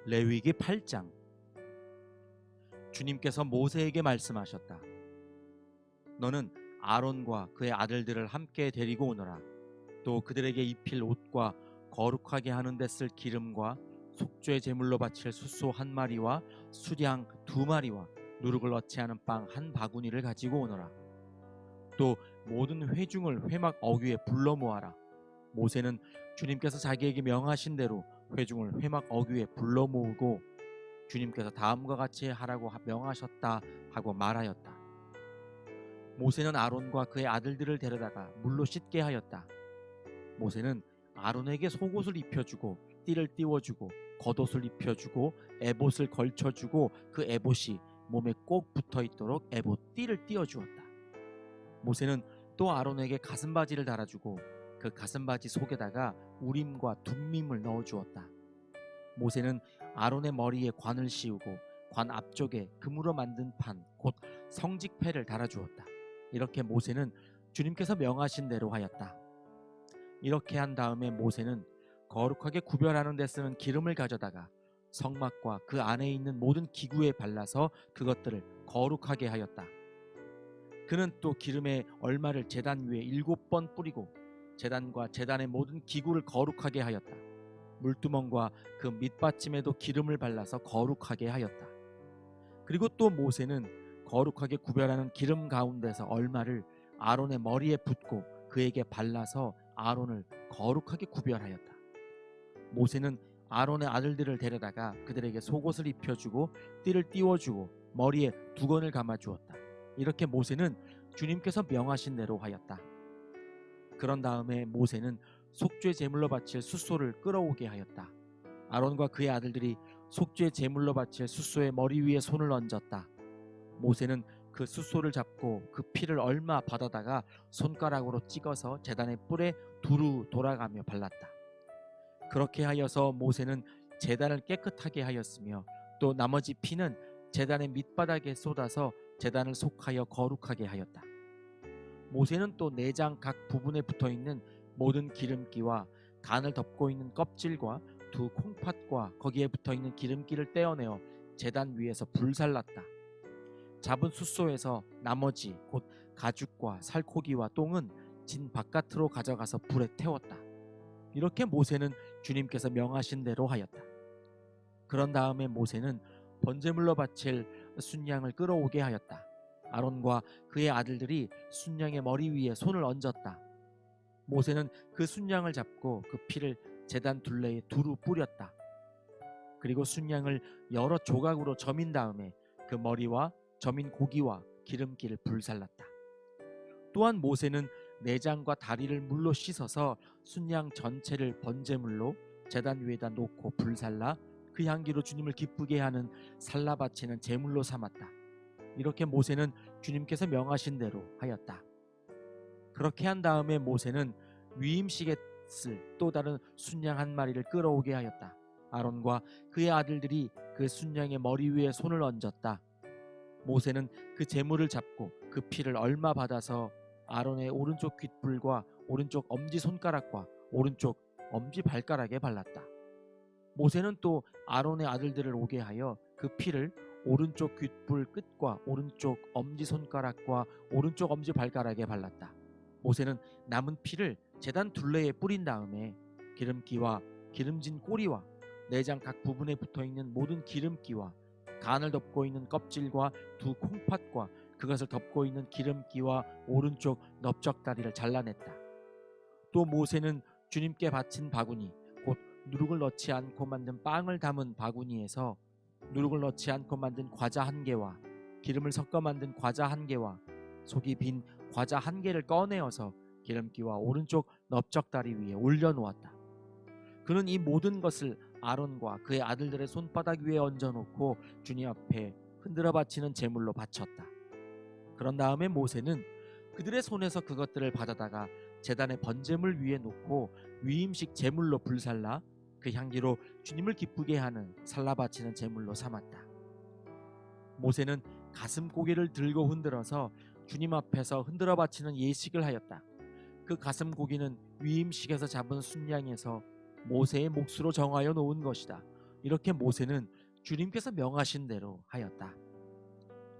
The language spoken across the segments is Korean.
레위기 8장. 주님께서 모세에게 말씀하셨다. 너는 아론과 그의 아들들을 함께 데리고 오너라. 또 그들에게 입힐 옷과 거룩하게 하는 데 쓸 기름과 속죄 제물로 바칠 숫소 1마리와 수량 2마리와 누룩을 넣지 않은 빵 1바구니를 가지고 오너라. 또 모든 회중을 회막 어귀에 불러 모아라. 모세는 주님께서 자기에게 명하신 대로 회중을 회막 어귀에 불러 모으고 주님께서 다음과 같이 하라고 명하셨다 하고 말하였다. 모세는 아론과 그의 아들들을 데려다가 물로 씻게 하였다. 모세는 아론에게 속옷을 입혀주고 띠를 띄워주고 겉옷을 입혀주고 에봇을 걸쳐주고 그 에봇이 몸에 꼭 붙어있도록 에봇 띠를 띄워주었다. 모세는 또 아론에게 가슴바지를 달아주고 그 가슴바지 속에다가 우림과 둠밈을 넣어주었다. 모세는 아론의 머리에 관을 씌우고 관 앞쪽에 금으로 만든 판 곧 성직패를 달아주었다. 이렇게 모세는 주님께서 명하신 대로 하였다. 이렇게 한 다음에 모세는 거룩하게 구별하는 데 쓰는 기름을 가져다가 성막과 그 안에 있는 모든 기구에 발라서 그것들을 거룩하게 하였다. 그는 또 기름의 얼마를 제단 위에 7번 뿌리고 제단과 제단의 모든 기구를 거룩하게 하였다. 물두멍과 그 밑받침에도 기름을 발라서 거룩하게 하였다. 그리고 또 모세는 거룩하게 구별하는 기름 가운데서 얼마를 아론의 머리에 붓고 그에게 발라서 아론을 거룩하게 구별하였다. 모세는 아론의 아들들을 데려다가 그들에게 속옷을 입혀주고 띠를 띄워주고 머리에 두건을 감아주었다. 이렇게 모세는 주님께서 명하신 대로 하였다. 그런 다음에 모세는 속죄 제물로 바칠 숫소를 끌어오게 하였다. 아론과 그의 아들들이 속죄 제물로 바칠 숫소의 머리 위에 손을 얹었다. 모세는 그 숫소를 잡고 그 피를 얼마 받아다가 손가락으로 찍어서 제단의 뿔에 두루 돌아가며 발랐다. 그렇게 하여서 모세는 제단을 깨끗하게 하였으며 또 나머지 피는 제단의 밑바닥에 쏟아서 제단을 속하여 거룩하게 하였다. 모세는 또 내장 각 부분에 붙어있는 모든 기름기와 간을 덮고 있는 껍질과 두 콩팥과 거기에 붙어있는 기름기를 떼어내어 제단 위에서 불살랐다. 잡은 숫소에서 나머지 곧 가죽과 살코기와 똥은 진 바깥으로 가져가서 불에 태웠다. 이렇게 모세는 주님께서 명하신 대로 하였다. 그런 다음에 모세는 번제물로 바칠 순양을 끌어오게 하였다. 아론과 그의 아들들이 순양의 머리 위에 손을 얹었다. 모세는 그 순양을 잡고 그 피를 제단 둘레에 두루 뿌렸다. 그리고 순양을 여러 조각으로 저민 다음에 그 머리와 저민 고기와 기름기를 불살랐다. 또한 모세는 내장과 다리를 물로 씻어서 순양 전체를 번제물로 제단 위에다 놓고 불살라 그 향기로 주님을 기쁘게 하는 살라 바치는 제물로 삼았다. 이렇게 모세는 주님께서 명하신 대로 하였다. 그렇게 한 다음에 모세는 위임식에 쓸 또 다른 순양 1마리를 끌어오게 하였다. 아론과 그의 아들들이 그 순양의 머리 위에 손을 얹었다. 모세는 그 제물을 잡고 그 피를 얼마 받아서 아론의 오른쪽 귓불과 오른쪽 엄지손가락과 오른쪽 엄지발가락에 발랐다. 모세는 또 아론의 아들들을 오게 하여 그 피를 오른쪽 귓불 끝과 오른쪽 엄지손가락과 오른쪽 엄지발가락에 발랐다. 모세는 남은 피를 제단 둘레에 뿌린 다음에 기름기와 기름진 꼬리와 내장 각 부분에 붙어있는 모든 기름기와 간을 덮고 있는 껍질과 두 콩팥과 그것을 덮고 있는 기름기와 오른쪽 넓적다리를 잘라냈다. 또 모세는 주님께 바친 바구니 곧 누룩을 넣지 않고 만든 빵을 담은 바구니에서 누룩을 넣지 않고 만든 과자 1개와 기름을 섞어 만든 과자 1개와 속이 빈 과자 1개를 꺼내어서 기름기와 오른쪽 넓적다리 위에 올려놓았다. 그는 이 모든 것을 아론과 그의 아들들의 손바닥 위에 얹어놓고 주님 앞에 흔들어 바치는 제물로 바쳤다. 그런 다음에 모세는 그들의 손에서 그것들을 받아다가 제단의 번제물 위에 놓고 위임식 제물로 불살라 그 향기로 주님을 기쁘게 하는 살라 바치는 제물로 삼았다. 모세는 가슴 고기를 들고 흔들어서 주님 앞에서 흔들어 바치는 예식을 하였다. 그 가슴 고기는 위임식에서 잡은 순양에서 모세의 몫으로 정하여 놓은 것이다. 이렇게 모세는 주님께서 명하신 대로 하였다.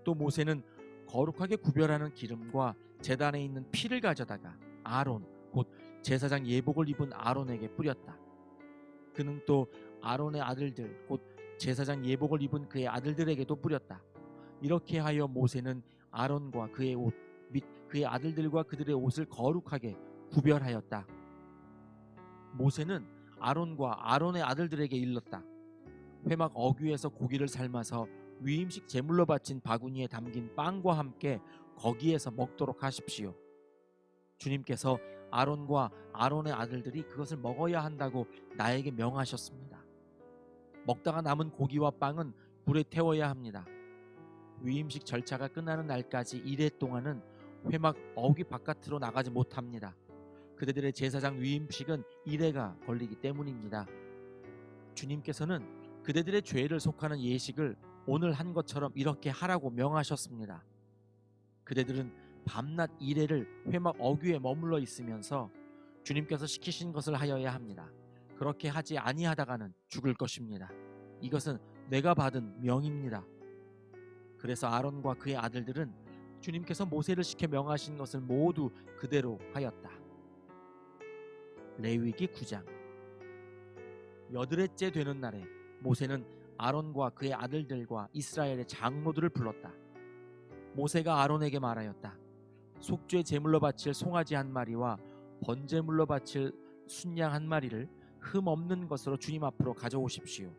또 모세는 거룩하게 구별하는 기름과 제단에 있는 피를 가져다가 아론 곧 제사장 예복을 입은 아론에게 뿌렸다. 그는 또 아론의 아들들 곧 제사장 예복을 입은 그의 아들들에게도 뿌렸다. 이렇게 하여 모세는 아론과 그의 옷 및 그의 아들들과 그들의 옷을 거룩하게 구별하였다. 모세는 아론과 아론의 아들들에게 일렀다. 회막 어귀에서 고기를 삶아서 위임식 제물로 바친 바구니에 담긴 빵과 함께 거기에서 먹도록 하십시오. 주님께서 아론과 아론의 아들들이 그것을 먹어야 한다고 나에게 명하셨습니다. 먹다가 남은 고기와 빵은 불에 태워야 합니다. 위임식 절차가 끝나는 날까지 이래 동안은 회막 어귀 바깥으로 나가지 못합니다. 그들의 제사장 위임식은 이래가 걸리기 때문입니다. 주님께서는 그들의 죄를 속하는 예식을 오늘 한 것처럼 이렇게 하라고 명하셨습니다. 그들은 밤낮 이래를 회막 어귀에 머물러 있으면서 주님께서 시키신 것을 하여야 합니다. 그렇게 하지 아니하다가는 죽을 것입니다. 이것은 내가 받은 명입니다. 그래서 아론과 그의 아들들은 주님께서 모세를 시켜 명하신 것을 모두 그대로 하였다. 레위기 9장. 여드렛째 되는 날에 모세는 아론과 그의 아들들과 이스라엘의 장로들을 불렀다. 모세가 아론에게 말하였다. 속죄 제물로 바칠 송아지 한 마리와 번제물로 바칠 순양 한 마리를 흠 없는 것으로 주님 앞으로 가져오십시오.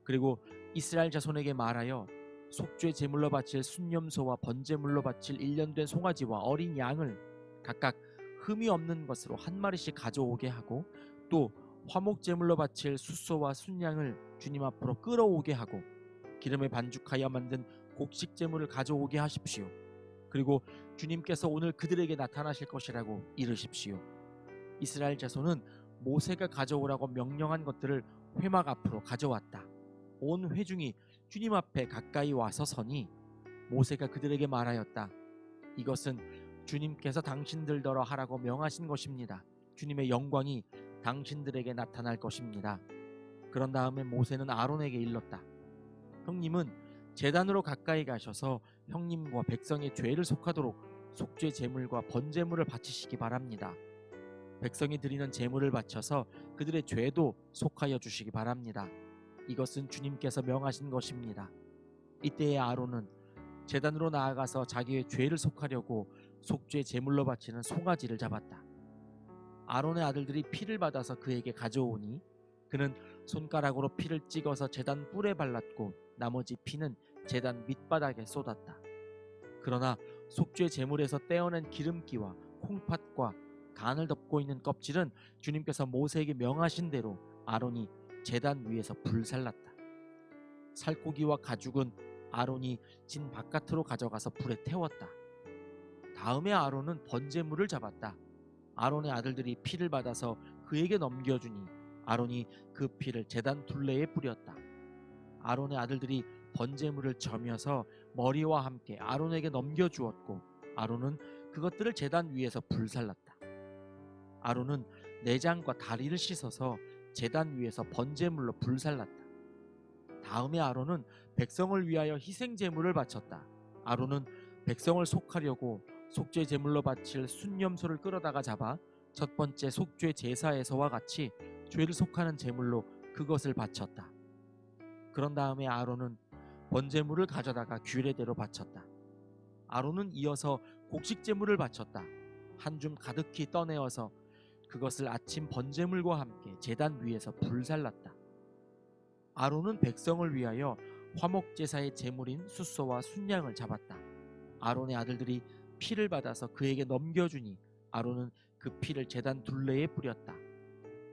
그리고 이스라엘 자손에게 말하여 속죄 제물로 바칠 순염소와 번제물로 바칠 1년 된 송아지와 어린 양을 각각 흠이 없는 것으로 한 마리씩 가져오게 하고 또 화목 제물로 바칠 숫소와 순양을 주님 앞으로 끌어오게 하고 기름에 반죽하여 만든 곡식 제물을 가져오게 하십시오. 그리고 주님께서 오늘 그들에게 나타나실 것이라고 이르십시오. 이스라엘 자손은 모세가 가져오라고 명령한 것들을 회막 앞으로 가져왔다. 온 회중이 주님 앞에 가까이 와서 서니 모세가 그들에게 말하였다. 이것은 주님께서 당신들더러 하라고 명하신 것입니다. 주님의 영광이 당신들에게 나타날 것입니다. 그런 다음에 모세는 아론에게 일렀다. 형님은 제단으로 가까이 가셔서 형님과 백성의 죄를 속하도록 속죄 제물과 번제물을 바치시기 바랍니다. 백성이 드리는 제물을 바쳐서 그들의 죄도 속하여 주시기 바랍니다. 이것은 주님께서 명하신 것입니다. 이때에 아론은 제단으로 나아가서 자기의 죄를 속하려고 속죄 제물로 바치는 송아지를 잡았다. 아론의 아들들이 피를 받아서 그에게 가져오니 그는 손가락으로 피를 찍어서 제단 뿔에 발랐고 나머지 피는 제단 밑바닥에 쏟았다. 그러나 속죄 제물에서 떼어낸 기름기와 콩팥과 간을 덮고 있는 껍질은 주님께서 모세에게 명하신 대로 아론이 제단 위에서 불살랐다. 살코기와 가죽은 아론이 진 바깥으로 가져가서 불에 태웠다. 다음에 아론은 번제물을 잡았다. 아론의 아들들이 피를 받아서 그에게 넘겨주니 아론이 그 피를 제단 둘레에 뿌렸다. 아론의 아들들이 번제물을 저며서 머리와 함께 아론에게 넘겨주었고 아론은 그것들을 제단 위에서 불살랐다. 아론은 내장과 다리를 씻어서 제단 위에서 번제물로 불살랐다. 다음에 아론은 백성을 위하여 희생제물을 바쳤다. 아론은 백성을 속하려고 속죄 제물로 바칠 순염소를 끌어다가 잡아 첫 번째 속죄 제사에서와 같이 죄를 속하는 제물로 그것을 바쳤다. 그런 다음에 아론은 번제물을 가져다가 규례대로 바쳤다. 아론은 이어서 곡식 제물을 바쳤다. 한 줌 가득히 떠내어서 그것을 아침 번제물과 함께 제단 위에서 불살랐다. 아론은 백성을 위하여 화목제사의 제물인 숫소와 순양을 잡았다. 아론의 아들들이 피를 받아서 그에게 넘겨주니 아론은 그 피를 제단 둘레에 뿌렸다.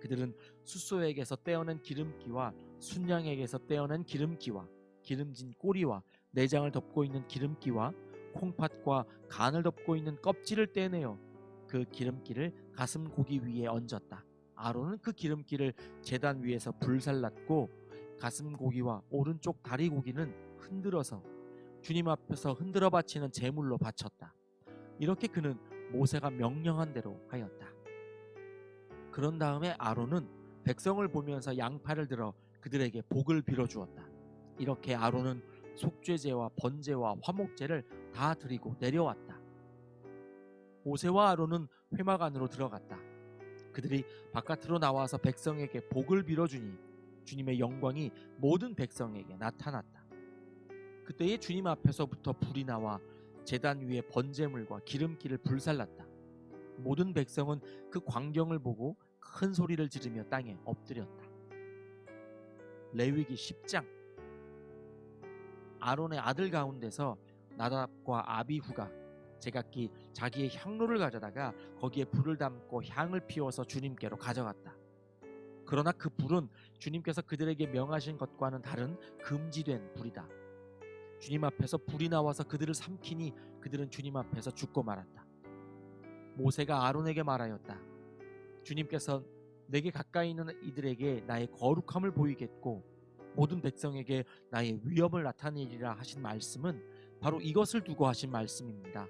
그들은 숫소에게서 떼어낸 기름기와 순양에게서 떼어낸 기름기와 기름진 꼬리와 내장을 덮고 있는 기름기와 콩팥과 간을 덮고 있는 껍질을 떼내어 그 기름기를 가슴 고기 위에 얹었다. 아론은 그 기름기를 제단 위에서 불살랐고 가슴 고기와 오른쪽 다리 고기는 흔들어서 주님 앞에서 흔들어 바치는 제물로 바쳤다. 이렇게 그는 모세가 명령한 대로 하였다. 그런 다음에 아론은 백성을 보면서 양팔을 들어 그들에게 복을 빌어주었다. 이렇게 아론은 속죄제와 번제와 화목제를 다 드리고 내려왔다. 모세와 아론은 회막 안으로 들어갔다. 그들이 바깥으로 나와서 백성에게 복을 빌어주니 주님의 영광이 모든 백성에게 나타났다. 그때에 주님 앞에서부터 불이 나와 제단 위에 번제물과 기름기를 불살랐다. 모든 백성은 그 광경을 보고 큰 소리를 지르며 땅에 엎드렸다. 레위기 10장. 아론의 아들 가운데서 나답과 아비후가 제각기 자기의 향로를 가져다가 거기에 불을 담고 향을 피워서 주님께로 가져갔다. 그러나 그 불은 주님께서 그들에게 명하신 것과는 다른 금지된 불이다. 주님 앞에서 불이 나와서 그들을 삼키니 그들은 주님 앞에서 죽고 말았다. 모세가 아론에게 말하였다. 주님께서 내게 가까이 있는 이들에게 나의 거룩함을 보이겠고 모든 백성에게 나의 위엄을 나타내리라 하신 말씀은 바로 이것을 두고 하신 말씀입니다.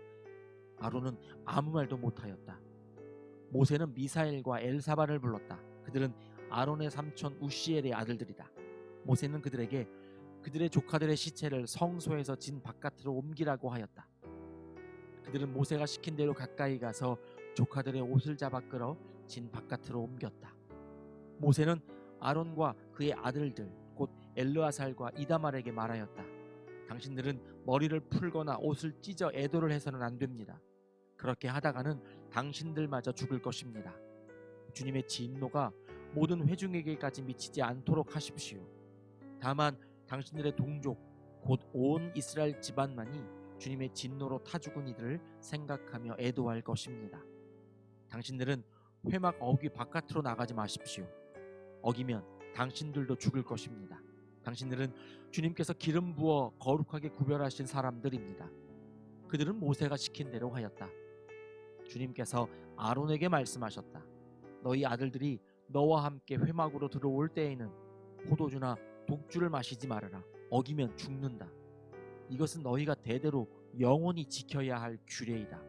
아론은 아무 말도 못하였다. 모세는 미사엘과 엘사반을 불렀다. 그들은 아론의 삼촌 우시엘의 아들들이다. 모세는 그들에게 그들의 조카들의 시체를 성소에서 진 바깥으로 옮기라고 하였다. 그들은 모세가 시킨 대로 가까이 가서 조카들의 옷을 잡아 끌어 진 바깥으로 옮겼다. 모세는 아론과 그의 아들들 곧 엘르아살과 이다말에게 말하였다. 당신들은 머리를 풀거나 옷을 찢어 애도를 해서는 안 됩니다. 그렇게 하다가는 당신들마저 죽을 것입니다. 주님의 진노가 모든 회중에게까지 미치지 않도록 하십시오. 다만 당신들의 동족 곧 온 이스라엘 집안만이 주님의 진노로 타 죽은 이들을 생각하며 애도할 것입니다. 당신들은 회막 어귀 바깥으로 나가지 마십시오. 어기면 당신들도 죽을 것입니다. 당신들은 주님께서 기름 부어 거룩하게 구별하신 사람들입니다. 그들은 모세가 시킨 대로 하였다. 주님께서 아론에게 말씀하셨다. 너희 아들들이 너와 함께 회막으로 들어올 때에는 포도주나 독주를 마시지 말아라. 어기면 죽는다. 이것은 너희가 대대로 영원히 지켜야 할 규례이다.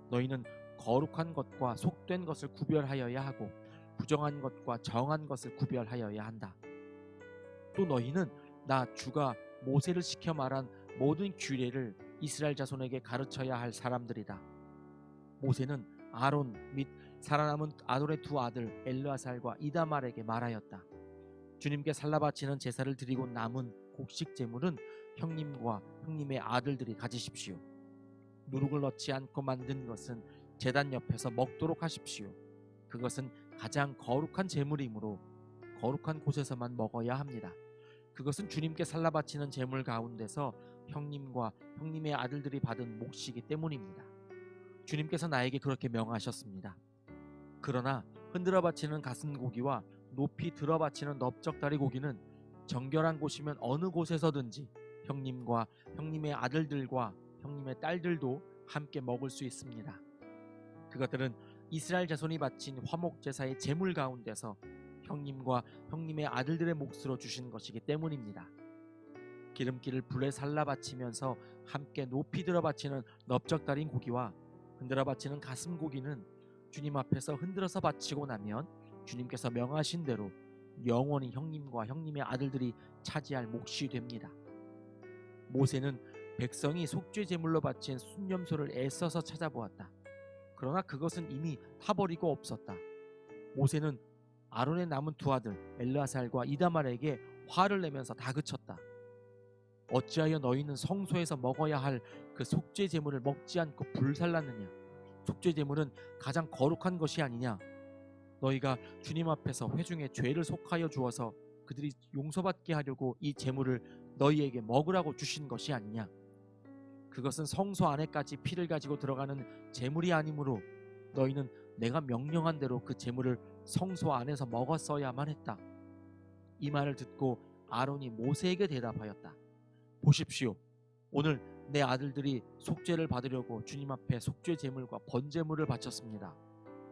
너희는 거룩한 것과 속된 것을 구별하여야 하고 부정한 것과 정한 것을 구별하여야 한다. 또 너희는 나 주가 모세를 시켜 말한 모든 규례를 이스라엘 자손에게 가르쳐야 할 사람들이다. 모세는 아론 및 살아남은 아론의 두 아들 엘르아살과 이다말에게 말하였다. 주님께 살라바치는 제사를 드리고 남은 곡식 제물은 형님과 형님의 아들들이 가지십시오. 누룩을 넣지 않고 만든 것은 제단 옆에서 먹도록 하십시오. 그것은 가장 거룩한 제물이므로 거룩한 곳에서만 먹어야 합니다. 그것은 주님께 살라바치는 제물 가운데서 형님과 형님의 아들들이 받은 몫이기 때문입니다. 주님께서 나에게 그렇게 명하셨습니다. 그러나 흔들어 바치는 가슴 고기와 높이 들어 바치는 넓적다리 고기는 정결한 곳이면 어느 곳에서든지 형님과 형님의 아들들과 형님의 딸들도 함께 먹을 수 있습니다. 그것들은 이스라엘 자손이 바친 화목 제사의 제물 가운데서 형님과 형님의 아들들의 몫으로 주신 것이기 때문입니다. 기름기를 불에 살라 바치면서 함께 높이 들어 바치는 넓적다린 고기와 흔들어 바치는 가슴 고기는 주님 앞에서 흔들어서 바치고 나면 주님께서 명하신 대로 영원히 형님과 형님의 아들들이 차지할 몫이 됩니다. 모세는 백성이 속죄 제물로 바친 순념소를 애써서 찾아보았다. 그러나 그것은 이미 타버리고 없었다. 모세는 아론의 남은 두 아들 엘르아살과 이다말에게 화를 내면서 다그쳤다. 어찌하여 너희는 성소에서 먹어야 할 그 속죄 제물을 먹지 않고 불살랐느냐? 속죄 제물은 가장 거룩한 것이 아니냐? 너희가 주님 앞에서 회중의 죄를 속하여 주어서 그들이 용서받게 하려고 이 제물을 너희에게 먹으라고 주신 것이 아니냐? 그것은 성소 안에까지 피를 가지고 들어가는 제물이 아니므로 너희는 내가 명령한 대로 그 제물을 성소 안에서 먹었어야만 했다. 이 말을 듣고 아론이 모세에게 대답하였다. 보십시오. 오늘 내 아들들이 속죄를 받으려고 주님 앞에 속죄 제물과 번제물을 바쳤습니다.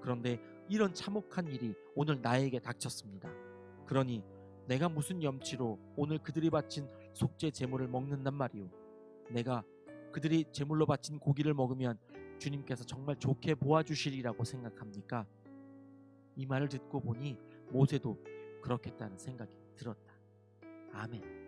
그런데 이런 참혹한 일이 오늘 나에게 닥쳤습니다. 그러니 내가 무슨 염치로 오늘 그들이 바친 속죄 제물을 먹는단 말이오. 내가 그들이 제물로 바친 고기를 먹으면 주님께서 정말 좋게 보아주시리라고 생각합니까? 이 말을 듣고 보니 모세도 그렇겠다는 생각이 들었다. 아멘.